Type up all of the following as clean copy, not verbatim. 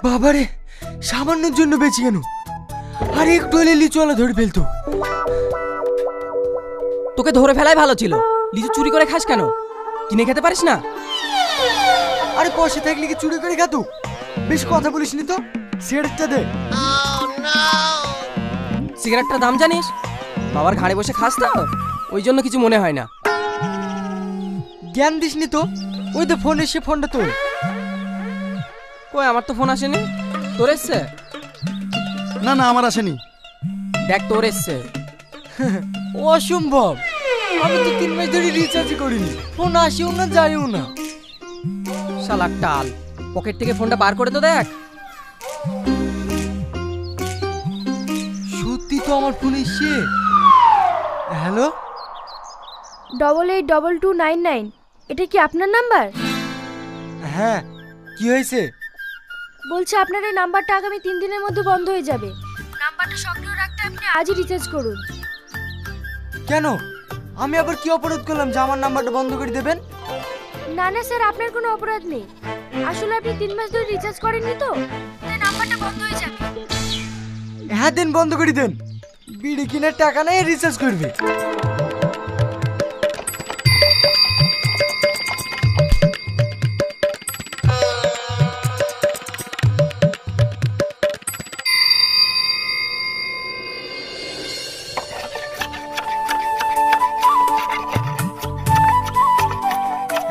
বাবারে, সামান্যর জন্য বেঁচে কেন? আর একটু হলে লিচুওয়ালা ধরে ফেলতো। তোকে ধরে ফেলাই ভালো ছিল। লিচু চুরি করে খাস কেন? কিনে খেতে পারিস না? আরে পয়সা থাকলে কি চুরি করে খাতো? বেশ কথা বলিস নি তো, সিগারেটটা দে। সিগারেটটার দাম জানিস? বাবার ঘাড়ে বসে খাস তো, ওই জন্য কিছু মনে হয় না। জ্ঞান দিস নি তো, ওই তো ফোন এসে ফোনটা তোর। কই, আমার তো ফোন আসেনি। তোর এসছে? না না, আমার আসেনি। দেখ, তোর এসছে। অসম্ভব, আমি তো 3 মাস ধরে রিচার্জ করিনি, ফোন আসেও না যায়ও না। শালা টাল, পকেট থেকে ফোনটা বার করে তো দেখ। সত্যি তো আমার ফোন এসছে। হ্যালো, 882299, এটা কি আপনার নাম্বার? হ্যাঁ, কি হয়েছে? বলছে আপনার এই নাম্বারটা আগামী 3 দিনের মধ্যে বন্ধ হয়ে যাবে। নাম্বারটা সক্রিয় রাখতে আপনি আজই রিচার্জ করুন। কেন, আমি আবার কি অপরাধ করলাম যে আমার নাম্বারটা বন্ধ করে দেবেন? না না স্যার, আপনার কোনো অপরাধ নেই। আসলে আপনি 3 মাস ধরে রিচার্জ করেননি তো, তাই নাম্বারটা বন্ধ হয়ে যাবে। হ্যাঁ দেন, বন্ধ করে দেন। বিড়ি কিনার টাকা নাই, রিচার্জ করবে।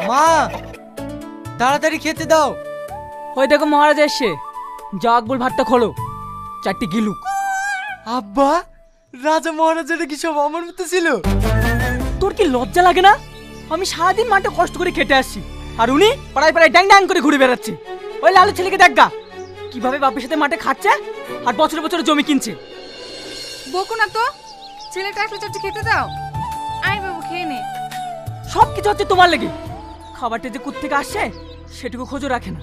মা, তাড়াতাড়ি খেতে দাও। ওই দেখো মহারাজ এসছে। যা আকবুল ভাতটা খোলো, 4টি গিলুক। আব্বা, রাজা মহারাজাটা কি সব আমার মতো ছিল? তোর কি লজ্জা লাগে না? আমি সারাদিন মাঠে কষ্ট করে খেটে আসছি, আর উনি পাড়ায় পাড়ায় ড্যাং ড্যাং করে ঘুরে বেড়াচ্ছে। ওই লালু ছেলেকে দেখ গা, কিভাবে বাপের সাথে মাঠে খাচ্ছে আর বছরে বছরে জমি কিনছে। বকো না তো, ছেলেটা একটু চারটে খেতে দাও। আয় বাবু, খেয়ে নে। সব কিছু হচ্ছে তোমার লেগে। খাবারটা যে কোত্থেকে আসছে সেটুকু খোঁজও রাখে না।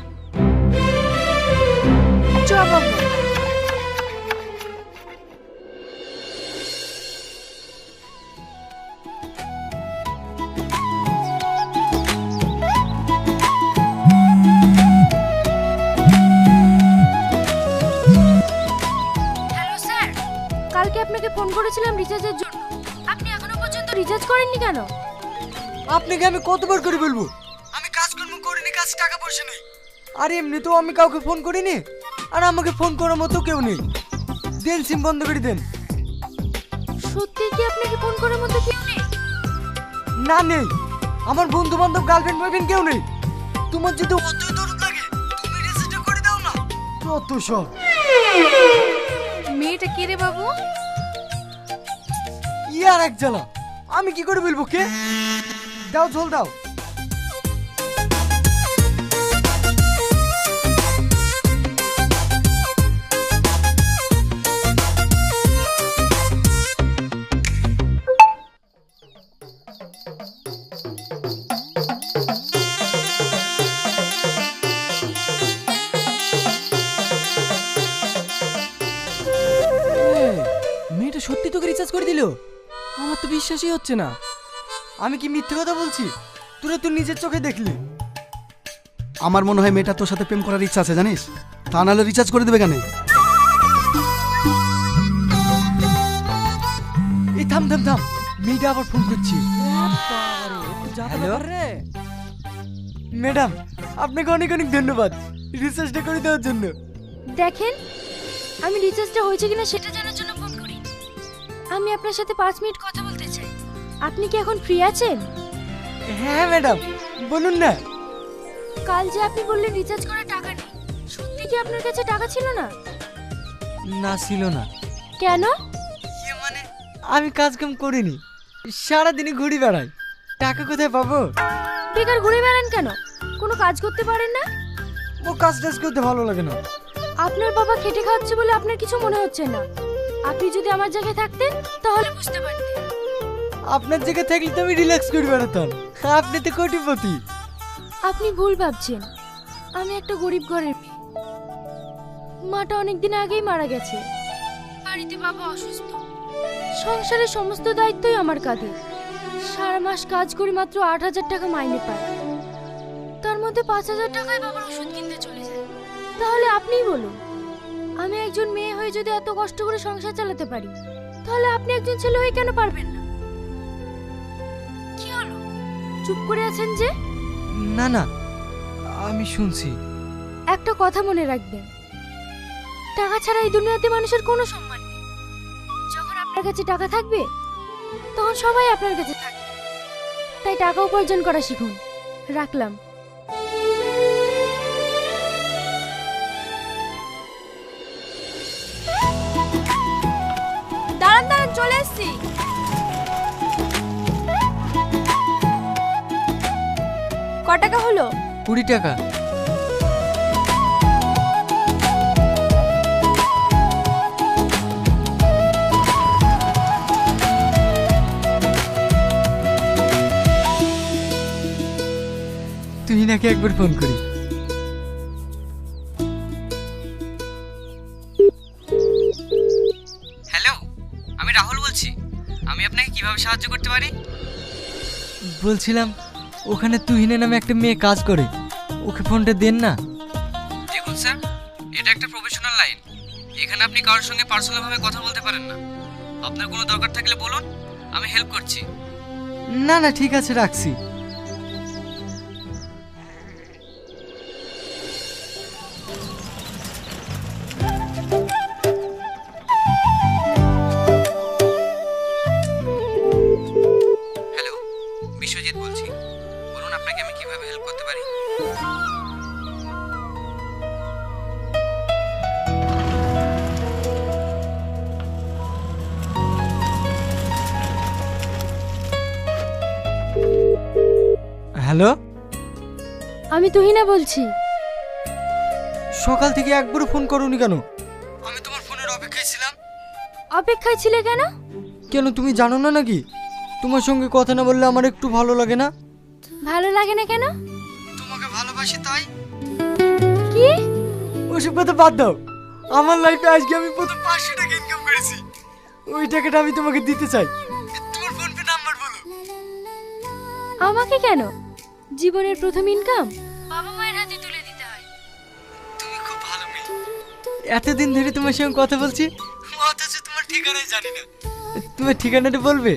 চ বাবু। হ্যালো স্যার, কালকে আপনাকে ফোন করেছিলাম রিচার্জের জন্য। আপনি এখনো পর্যন্ত রিচার্জ করেননি কেন? আপনাকে আমি কতবার করে বলবো, আমি কাজকর্ম করিনি, কাজ টাকা পয়সা নেই। আর এমনিতেও আমি কাউকে ফোন করিনি, আর আমাকে ফোন করার মতো কেউ নেই। দেন, সিম বন্ধ করে দেন। সত্যি কি আপনাকে ফোন করার মতো কেউ নেই? না, নেই। আমার বন্ধু বান্ধব, গার্লফ্রেন্ড বয়ফ্রেন্ড কেউ নেই। তোমার যদি অতই দরদ লাগে, তুমি রিচার্জটা করে দাও না। কত সব। মেয়েটা কে রে বাবু? ইয়ার এক জ্বালা, আমি কি করে বলবো কে? দাও, ঝোল দাও। মেয়েটা সত্যি তোকে রিচার্জ করে দিল? আমার তো বিশ্বাসই হচ্ছে না। আমি কি মিথ্যে কথা বলছি? তোরা তো নিজের চোখে দেখলি। আমার মনে হয় মেয়েটা তোর সাথে প্রেম করার ইচ্ছা আছে, জানিস? তা নাহলে রিচার্জ করে দেবে কেন? এই থাম থাম থাম, মেয়েটা আবার ফোন করছি। হ্যালো ম্যাডাম, আপনাকে অনেক অনেক ধন্যবাদ রিচার্জটা করে দেওয়ার জন্য। দেখেন, আমি রিচার্জটা হয়েছে কিনা সেটা জানার জন্য ফোন করি। আমি আপনার সাথে 5 মিনিট কথা বলতে চাই। আপনি কি এখন ফ্রি আছেন? হ্যাঁ ম্যাডাম, বলুন না। কাল যে আপনি বললেন রিচার্জ করার টাকা নেই, সত্যি কি আপনার কাছে টাকা ছিল না? না, ছিল না। কেন? মানে আমি কাজকাম করিনি, সারাদিনই ঘুরে বেড়াই, টাকা কোথায় পাবো? বেকার ঘুরে বেড়ান কেন? কোনো কাজ করতে পারেন না? ও কাজ টাজ করতে ভালো লাগে না। আপনার বাবা খেটে খাচ্ছে বলে আপনার কিছু মনে হচ্ছে না। আপনি যদি আমার জায়গায় থাকতেন তাহলে বুঝতে পারতেন। আপনার জায়গায় থাকলে তো আমি রিল্যাক্স করে বেড়াতাম। আপনি তো কোটিপতি। আপনি ভুল ভাবছেন। আমি একটা গরিব ঘরের মেয়ে। মাটা অনেকদিন আগেই মারা গেছে। বাড়িতে বাবা অসুস্থ। সংসারের সমস্ত দায়িত্বই আমার কাঁধে। সারা মাস কাজ করি, মাত্র 8,000 টাকা মাইনে পাই। তার মধ্যে 5,000 টাকায় বাবার ওষুধ কিনতে চলে যায়। তাহলে আপনিই বলুন, আমি একজন মেয়ে হয়ে যদি এত কষ্ট করে সংসার চালাতে পারি, তাহলে আপনি একজন ছেলে হয়ে কেন পারবেন না? কি হলো, চুপ করে আছেন যে? না না, আমি শুনছি। একটা কথা মনে রাখবেন, টাকা ছাড়া এই দুনিয়াতে মানুষের কোনো সম্মান নেই। যখন আপনার কাছে টাকা থাকবে, তখন সবাই আপনার কাছে থাকবে। তাই টাকা উপার্জন করা শিখুন। রাখলাম। দাঁড়ান দাঁড়ান, চলে এসছি। ক টাকা হলো? 20 টাকা। তুই নাকি একবার ফোন করি। হ্যালো, আমি রাহুল বলছি। আমি আপনাকে কিভাবে সাহায্য করতে পারি? বলছিলাম, ওখানে তুহিনা নামে একটা মেয়ে কাজ করে, ওকে ফোনটা দেন না। দেখুন স্যার, এটা একটা প্রফেশনাল লাইন। এখানে আপনি কারোর সঙ্গে পার্সোনালভাবে কথা বলতে পারেন না। আপনার কোনো দরকার থাকলে বলুন, আমি হেল্প করছি। না না, ঠিক আছে, রাখছি। হ্যালো, বিশ্বজিৎ বলছি। বলুন, আপনাকে আমি কিভাবে হেল্প করতে পারি? হ্যালো, আমি তুহিনা বলছি। সকাল থেকে একবারও ফোন করোনি কেন? আমি তোমার ফোনের অপেক্ষায় ছিলাম। অপেক্ষায় ছিলে কেন? কেন তুমি জানো না নাকি, তোমার সঙ্গে কথা না বললে আমার একটু ভালো লাগে না। ভালো লাগে না কেন? তোমাকে ভালোবাসি তাই। কি? ওসব কথা বাদ দাও। আমার লাইফে আজকে আমি প্রথম 500 টাকা ইনকাম করেছি। ওই টাকাটা আমি তোমাকে দিতে চাই। তোমার ফোন পে নাম্বার বলো। আমাকে কেন? জীবনের প্রথম ইনকাম বাবা মায়ের হাতে তুলে দিতে হয়। তুমি খুব ভালো মেয়ে। এতদিন ধরে তোমার সঙ্গে কথা বলছি, অথচ তোমার ঠিকানাই জানি না। তোমার ঠিকানাটা বলবে?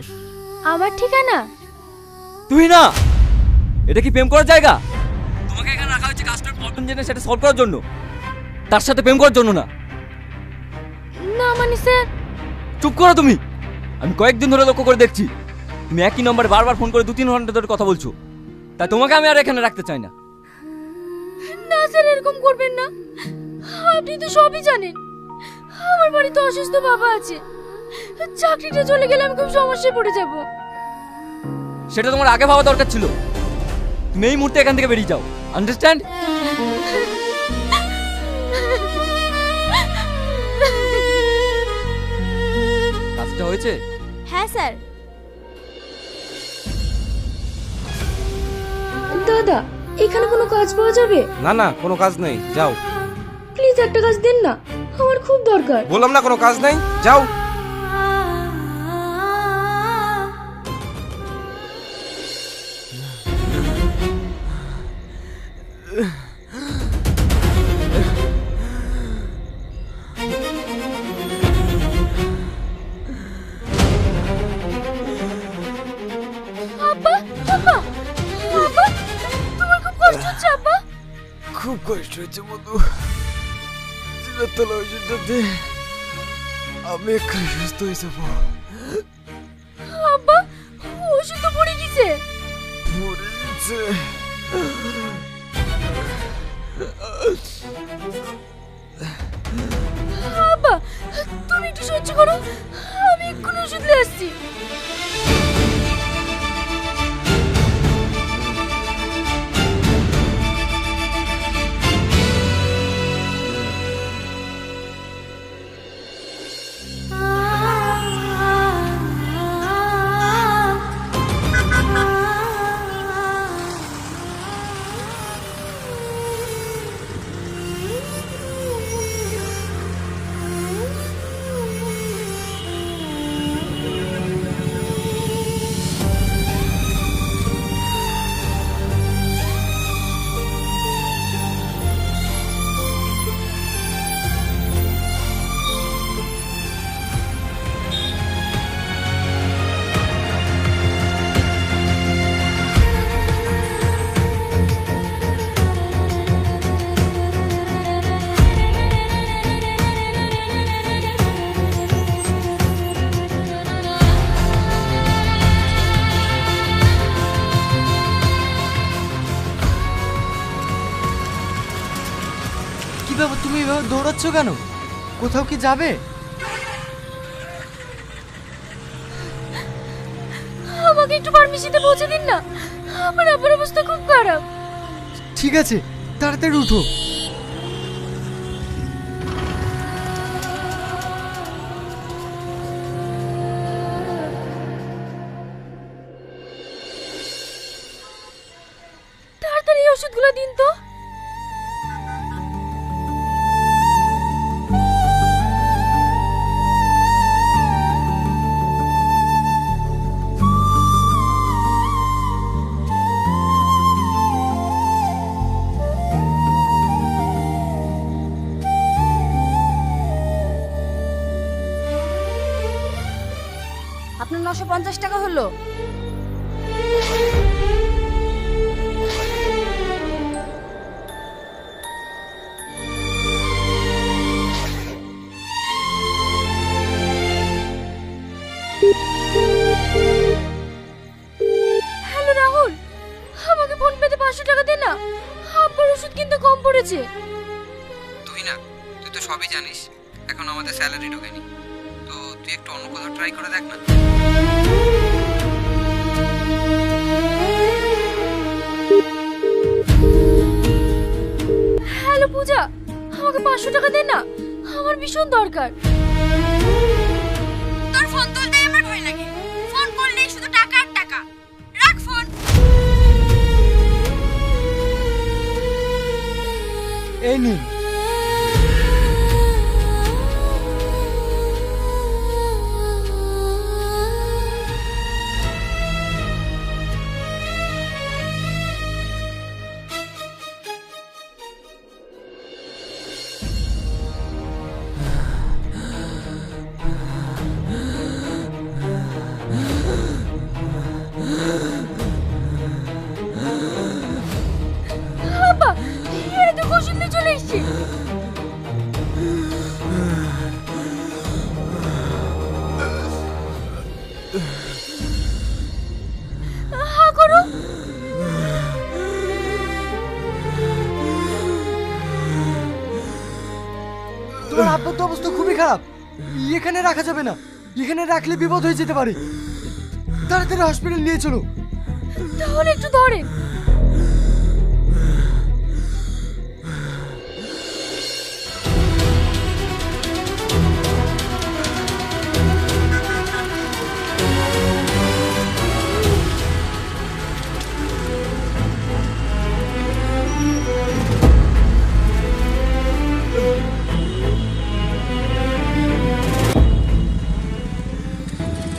আমার ঠিকানা? তুই না, এটা কি প্রেম করার জায়গা? তোমাকে এখানে রাখা হয়েছে কাস্টমার প্রবলেম জেনে সেটা সলভ করার জন্য, তার সাথে প্রেম করার জন্য না। না মানে স্যার। চুপ করো তুমি। আমি কয়েকদিন ধরে লক্ষ্য করে দেখছি, তুমি একই নম্বরে বারবার ফোন করে 2-3 ঘন্টা ধরে কথা বলছো। তাই তোমাকে আমি আর এখানে রাখতে চাই না। না স্যার, এরকম করবেন না। আপনি তো সবই জানেন। আমার বাড়িতে অসুস্থ বাবা আছে। চাকরিটা চলে গেলে আমি খুব সমস্যায় পড়ে যাব। সেটা তোমার আগে ভাবা দরকার ছিল। তুমি এই মুহূর্তে এখান থেকে বেরিয়ে যাও, আন্ডারস্ট্যান্ড? কাজটা হয়েছে? হ্যাঁ স্যার। দাদা, এখানে কোনো কাজ পাওয়া যাবে? না না, কোনো কাজ নেই, যাও। প্লিজ একটা কাজ দেন না, আমার খুব দরকার। বললাম না কোনো কাজ নেই, যাও। আব্বা, আব্বা, আব্বা, তোমার খুব কষ্ট হচ্ছে আব্বা? খুব কষ্ট হচ্ছে বন্ধু। জিনাতলা ওষুধটাতে আমি এক্ষুনি সুস্থ হয়ে যাবো। আব্বা, ওষুধ তো পড়ে গেছে। মরে গেছে। আব্বা, তুমি একটু সহ্য করো, আমি এক্ষুনি ওষুধ নিয়ে আসছি। ব্যাপার, তুমি এভাবে দৌড়াচ্ছ কেন? কোথাও কি যাবে? আমাকে একটু ফার্মেসিতে পৌঁছে দিন না, আমার আব্বার অবস্থা খুব খারাপ। ঠিক আছে, তাড়াতাড়ি উঠো। তাড়াতাড়ি এই ওষুধগুলো দিন তো। আপনার 950 টাকা হলো। হ্যালো রাহুল, আমাকে ফোন পেতে 500 টাকা দে না, আব্বার ওষুধ কিন্তু কম পড়েছে। তুই না, তুই তো সবই জানিস, এখন আমাদের স্যালারি ঢোকেনি, তো তুই একটু অন্য কোথাও ট্রাই করে দেখ না। হ্যালো পূজা, আমাকে 500 টাকা দে না, আমার ভীষণ দরকার। তোর ফোন তুলতেই আমার ভয় লাগে, ফোন করলেই শুধু টাকা আর টাকা। রাখ ফোন। এই নিন। আব্বা, এই তো ওষুধ নিয়ে চলে এসেছি। হা করো। তোমার আব্বার তো অবস্থা খুবই খারাপ, এখানে রাখা যাবে না, এখানে রাখলে বিপদ হয়ে যেতে পারে। তাড়াতাড়ি হসপিটাল নিয়ে চলো। তাহলে একটু ধরেন।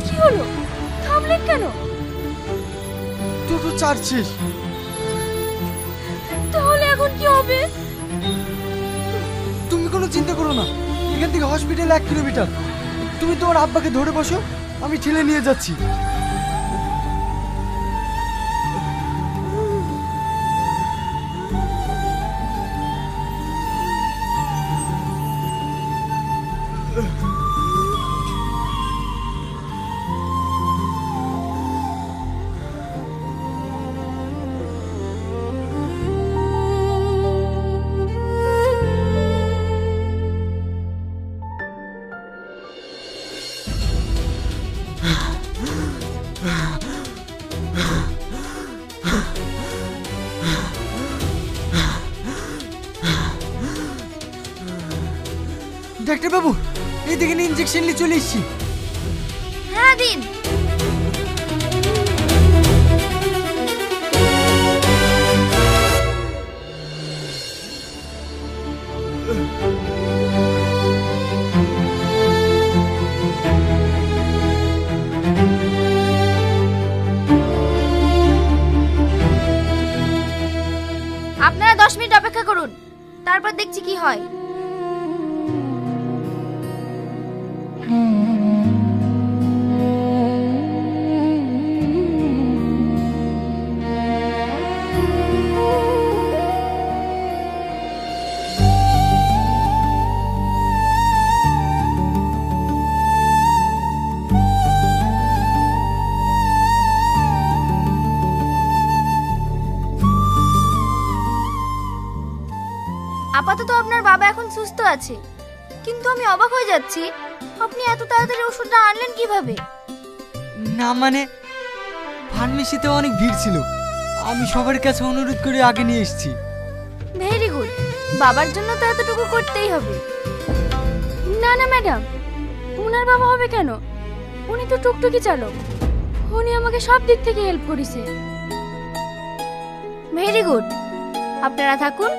কি হলো, থামলেন কেন? টোটো চার্জছিস। তাহলে এখন কি হবে? তুমি কোনো চিন্তা করো না, এখান থেকে হসপিটাল 1 কিলোমিটার। তুমি তোমার আব্বাকে ধরে বসো, আমি ঠেলে নিয়ে যাচ্ছি। ডাক্তার বাবু, এইদিকে ইঞ্জেকশন নিয়ে চলে এসেছি। হ্যাঁ দিন। আপনারা 10 মিনিট অপেক্ষা করুন, তারপর দেখছি কি হয়। আপাতত আপনার বাবা এখন সুস্থ আছে, কিন্তু আমি অবাক হয়ে যাচ্ছি আপনি এত তাড়াতাড়ি ওষুধটা আনলেন কিভাবে? না মানে ফার্মেসিতে অনেক ভিড় ছিল, আমি সবার কাছে অনুরোধ করে আগে নিয়ে এসেছি। ভেরি গুড, বাবার জন্য তো এতটুকু করতেই হবে। না না ম্যাডাম, উনার বাবা হবে কেন? উনি তো টুকটুকি চালক, উনি আমাকে সব দিক থেকে হেল্প করেছে। ভেরি গুড, আপনারা থাকুন,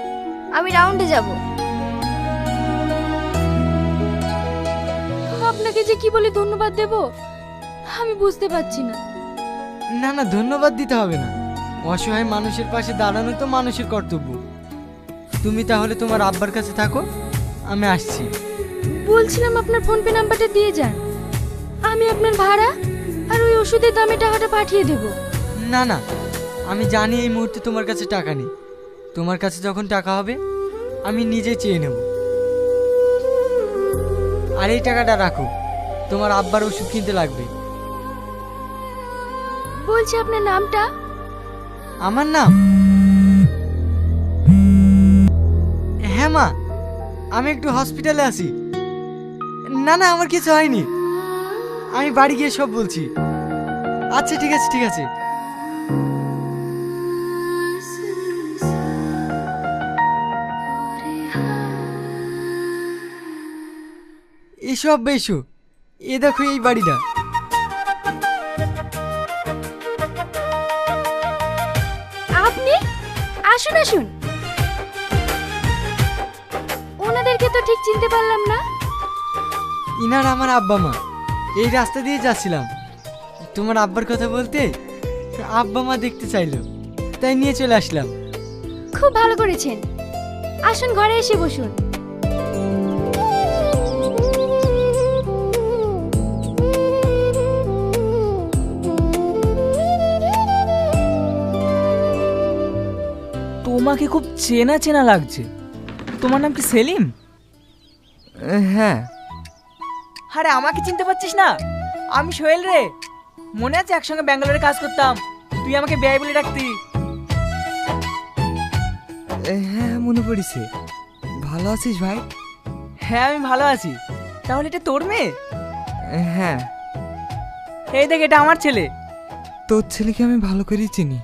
আমি রাউন্ডে যাব। আপনাকে যে কি বলে ধন্যবাদ দেব আমি বুঝতে পারছি না। না না, ধন্যবাদ দিতে হবে না, অসহায় মানুষের পাশে দাঁড়ানো তো মানুষের কর্তব্য। তুমি তাহলে তোমার আব্বার কাছে থাকো, আমি আসছি। বলছিলাম আপনার ফোন পে নাম্বারটা দিয়ে যান, আমি আপনার ভাড়া আর ওই ওষুধের দামে টাকাটা পাঠিয়ে দেব। না না, আমি জানি এই মুহূর্তে তোমার কাছে টাকা নেই, তোমার কাছে যখন টাকা হবে আমি নিজে চেয়ে নেব। আর এই টাকাটা রাখো, তোমার আব্বার ওষুধ কিনতে লাগবে। বলছি আপনার নামটা? আমার নাম? হ্যাঁ মা, আমি একটু হসপিটালে আছি। না না, আমার কিছু হয়নি, আমি বাড়ি গিয়ে সব বলছি। আচ্ছা ঠিক আছে ঠিক আছে। এসব বেশো, এ দেখো এই বাড়িটা। আপনি আসুন আসুন। ওনাদেরকে তো ঠিক চিনতে পারলাম না। ইনার আমার আব্বা মা, এই রাস্তা দিয়ে যাচ্ছিলাম, তোমার আব্বার কথা বলতে আব্বা মা দেখতে চাইলো, তাই নিয়ে চলে আসলাম। খুব ভালো করেছেন, আসুন ঘরে এসে বসুন। তোমাকে খুব চেনা চেনা লাগছে। তোমার নাম কি সেলিম? হ্যাঁ। আরে আমাকে চিনতে পারছিস না? আমি সোহেল রে। মনে আছে একসঙ্গে ব্যাঙ্গালোরে কাজ করতাম, তুই আমাকে বেয়াই বলে ডাকতি। হ্যাঁ মনে পড়েছে। ভালো আছিস ভাই? হ্যাঁ আমি ভালো আছি। তাহলে এটা তোর মেয়ে? হ্যাঁ। এই দেখ, এটা আমার ছেলে। তোর ছেলেকে আমি ভালো করেই চিনি।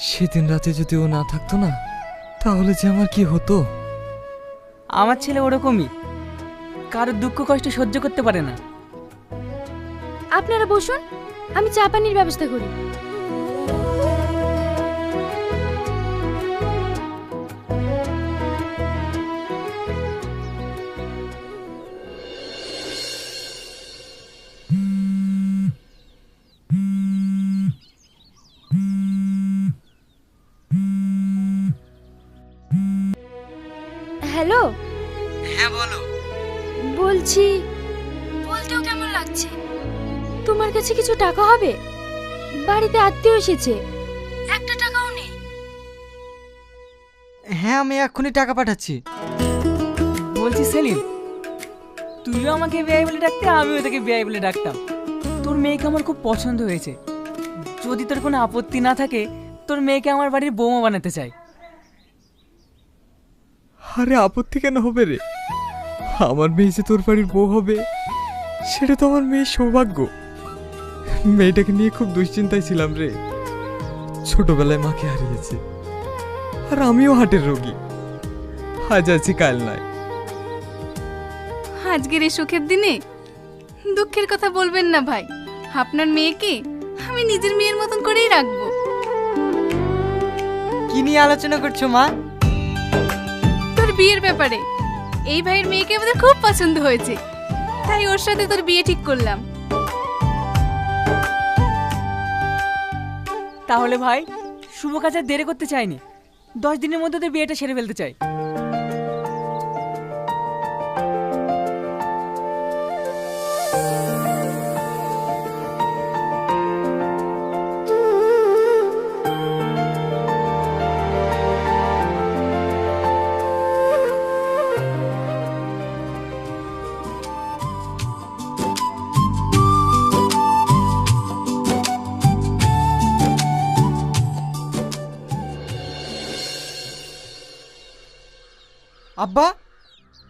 সেদিন রাতে যদি ও না থাকতো না, তাহলে যে আমার কি হতো। আমার ছেলে ওরকমই, কারোর দুঃখ কষ্ট সহ্য করতে পারে না। আপনারা বসুন, আমি চা পানির ব্যবস্থা করি। হ্যালো। হ্যাঁ বলো। বলছি, বলতেও কেমন লাগছে, তোমার কাছে কিছু টাকা হবে? বাড়িতে আত্মীয় এসেছে, একটা টাকাও নেই। হ্যাঁ আমি এক্ষুনি টাকা পাঠাচ্ছি। বলছি সেলিম, তুইও আমাকে বেয়াই বলে ডাকতে, আমিও তোকে বেয়াই বলে ডাকতাম। তোর মেয়েকে আমার খুব পছন্দ হয়েছে। যদি তোর কোনো আপত্তি না থাকে, তোর মেয়েকে আমার বাড়ির বৌমা বানাতে চাই। আরে আপত্তি কেন হবে রে? আমার মেয়ে যে তোর বাড়ির বউ হবে, সেটা তো আমার মেয়ের সৌভাগ্য। মেয়েটাকে নিয়ে খুব দুশ্চিন্তায় ছিলাম রে। ছোটবেলায় মাকে হারিয়েছে, আর আমিও হার্টের রোগী। আজ আছি কাল নাই। আজকের এই সুখের দিনে দুঃখের কথা বলবেন না ভাই। আপনার মেয়েকে আমি নিজের মেয়ের মতন করেই রাখবো। কি নিয়ে আলোচনা করছো মা? তোর বিয়ের ব্যাপারে। এই ভাইয়ের মেয়েকে আমাদের খুব পছন্দ হয়েছে, তাই ওর সাথে তোর বিয়ে ঠিক করলাম। তাহলে ভাই, শুভ কাজে আর দেরি করতে চাইনি, 10 দিনের মধ্যে তোর বিয়েটা সেরে ফেলতে চাই। আব্বা,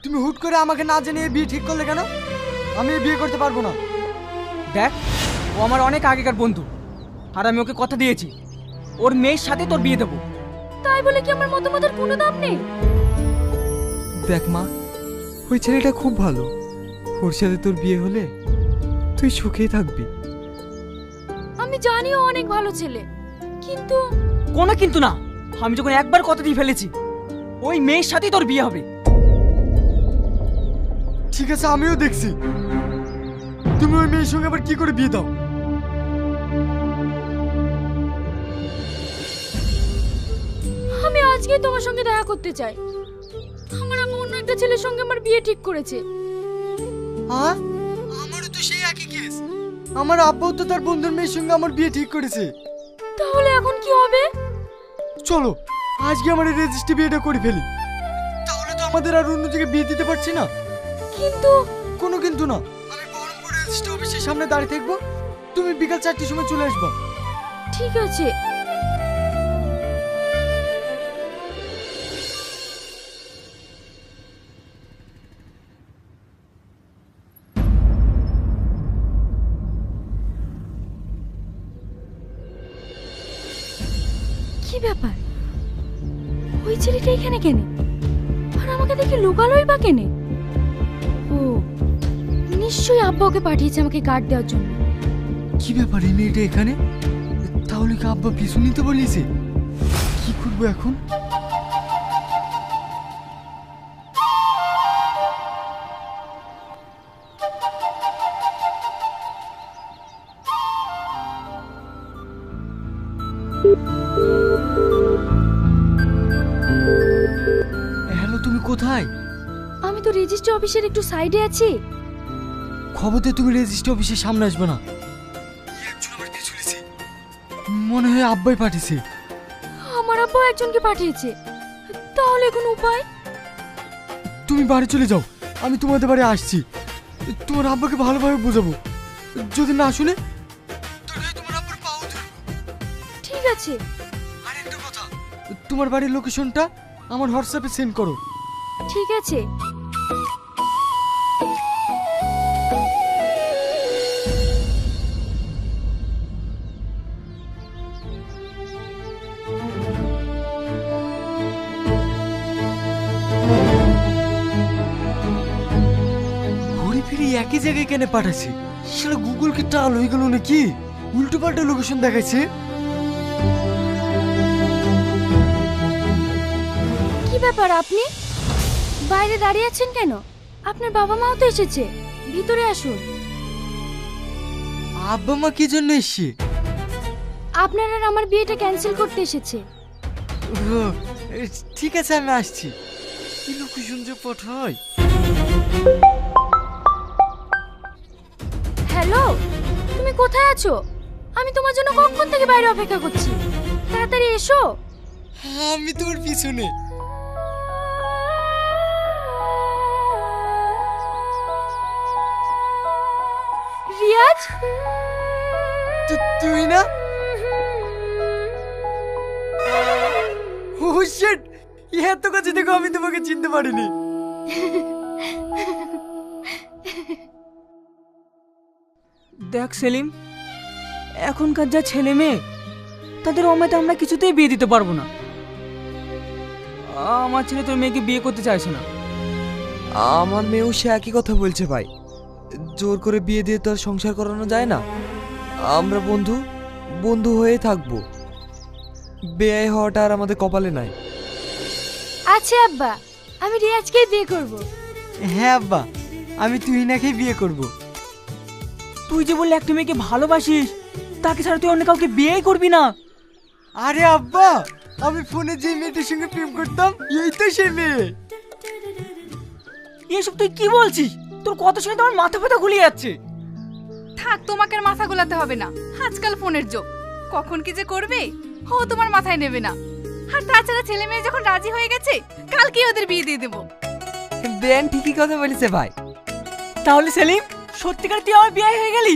তুমি হুট করে আমাকে না জানিয়ে বিয়ে ঠিক করলে কেন? আমি বিয়ে করতে পারবো না। দেখ, ও আমার অনেক আগেকার বন্ধু, আর আমি ওকে কথা দিয়েছি ওর মেয়ের সাথে তোর বিয়ে দেবো। তাই বলে কি আমার মতামতের কোনো দাম নেই? দেখ মা, ওই ছেলেটা খুব ভালো, ওর সাথে তোর বিয়ে হলে তুই সুখেই থাকবি। আমি জানি ও অনেক ভালো ছেলে, কিন্তু কোনো কিন্তু না। আমি যখন একবার কথা দিয়ে ফেলেছি, ওই মেয়ের সাথেই তোর বিয়ে হবে। ঠিক আছে, আমিও দেখছি তুমি ওই মেয়ের সঙ্গে আবার কি করে বিয়ে দাও। আমি আজকেই তোমার সঙ্গে দেখা করতে চাই। আমার আম্মু অন্য একটা ছেলের সঙ্গে আমার বিয়ে ঠিক করেছে। হ্যাঁ, আমারও তো সেই একই কেস। আমার আব্বাও তো তার বন্ধুর মেয়ের সঙ্গে আমার বিয়ে ঠিক করেছে। তাহলে এখন কি হবে? চলো আজকে আমার এই রেজিস্ট্রি বিয়েটা করে ফেলি, তাহলে তো আমাদের আর অন্য জায়গায় বিয়ে দিতে পারছি না। কিন্তু কোনো কিন্তু না, আমি বহরমপুর রেজিস্ট্রি অফিসের সামনে দাঁড়িয়ে থাকবো, তুমি বিকাল 4টের সময় চলে আসবা। ঠিক আছে। কি ব্যাপার? ওই ছেলেটা এখানে কেন? আর আমাকে দেখে লুকালোই বা কেন? ও নিশ্চয়ই আব্বা ওকে পাঠিয়েছে আমাকে গার্ড দেওয়ার জন্য। কি ব্যাপার, এই মেয়েটা এখানে? তাহলে কি আব্বা পিছু নিতে বলেছে? কি করবো এখন? হ্যালো, তুমি কোথায়? আমি তো রেজিস্ট্রি অফিসের একটু সাইডে আছি। খবরতে তুমি রেজিস্ট্রি অফিসের সামনে আসবে না। মনে হয় আব্বাই পাঠিয়েছে। আমার আব্বা একজনকে পাঠিয়েছে, তাহলে কোনো উপায়? তুমি বাড়ি চলে যাও, আমি তোমাদের বাড়ি আসছি। তোমার আব্বাকে ভালোভাবে বোঝাবো, যদি না শুনে তোমার আব্বার পাও ধরবো। ঠিক আছে। আর একটা কথা, তোমার বাড়ির লোকেশনটা আমার হোয়াটসঅ্যাপে সেন্ড করো। ঠিক আছে। ঘুরে ফিরে একই জায়গায় কেন পাঠাচ্ছে? সেটা গুগল কি টাল হয়ে গেল নাকি? উল্টো পাল্টা লোকেশন দেখাচ্ছে। কি ব্যাপার, আপনি বাইরে দাঁড়িয়ে আছেন কেন? আপনার বাবা মাও তো এসেছে, ভিতরে আসুন। আব্বা মা কি জন্য এসছে? আপনার আর আমার বিয়েটা ক্যান্সেল করতে এসেছে। ও, ঠিক আছে, আমি আসছি। কি লোকেশন যে পাঠায়। হ্যালো, তুমি কোথায় আছো? আমি তোমার জন্য কখন থেকে বাইরে অপেক্ষা করছি, তাড়াতাড়ি এসো। আমি তোমার পিছনে। রিয়াজ, তুই না? ও শিট, এত কাছে দেখো আমি তোমাকে চিনতে পারিনি। দেখ সেলিম, এখনকার যা ছেলে মেয়ে, তাদের অমেতে আমরা কিছুতেই বিয়ে দিতে পারবো না। আমার ছেলে তোর মেয়েকে বিয়ে করতে চাইছে না। আমার মেয়েও সে একই কথা বলছে ভাই। জোর করে বিয়ে দিয়ে তো আর সংসার করানো যায় না। আমরা বন্ধু বন্ধু হয়ে থাকবো। বেয়াই হওয়াটা আর আমাদের কপালে নাই। আচ্ছা আব্বা, আমি রিয়াজকেই বিয়ে করব। হ্যাঁ আব্বা, আমি তুহিনাকেই বিয়ে করব। তুই যে বললি একটা মেয়েকে ভালোবাসিস, তাকে ছাড়া তুই অন্য কাউকে বিয়েই করবি না। আরে আব্বা, আমি ফোনে যে মেয়েটার সঙ্গে প্রেম করতাম, এই তো সেই মেয়ে। এসব তুই কি বলছিস? তোর কথা শুনে তো আমার মাথা ব্যথা গুলিয়ে যাচ্ছে। থাক, তোমাকে আর মাথা গোলাতে হবে না। আজকাল ফোনের যুগ, কখন কি যে করবে ও তোমার মাথায় নেবে না। আর তাছাড়া ছেলে মেয়ে যখন রাজি হয়ে গেছে, কালকেই ওদের বিয়ে দিয়ে দেবো। বেন ঠিকই কথা বলেছে ভাই। তাহলে সেলিম, সত্যিকার তুই আমার বিয়ে হয়ে গেলি?